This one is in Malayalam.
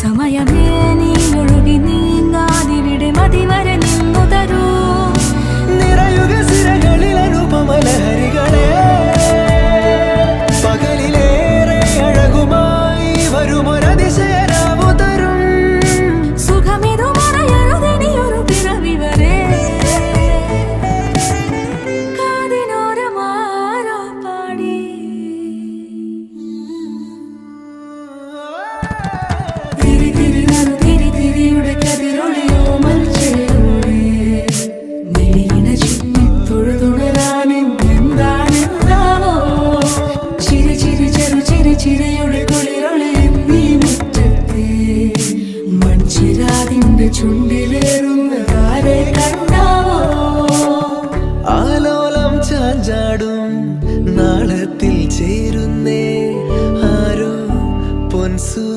സമയമേ നീ ഒഴുകി നീങ്ങാതിവിടെ മതിവരെ നിന്നു തരൂ നിറയുക സിരകളിൽ അനുപമലഹരികളെ പകലിലേറെ അഴകുമായി വരുമൊരതിശയരാവു തരും സുഖമിതു മറയരുതിനിയൊരു പിറവി വരെ കാതിനോരമാരോ പാടി തിരി തിരി തിരിയുടെ കതിർ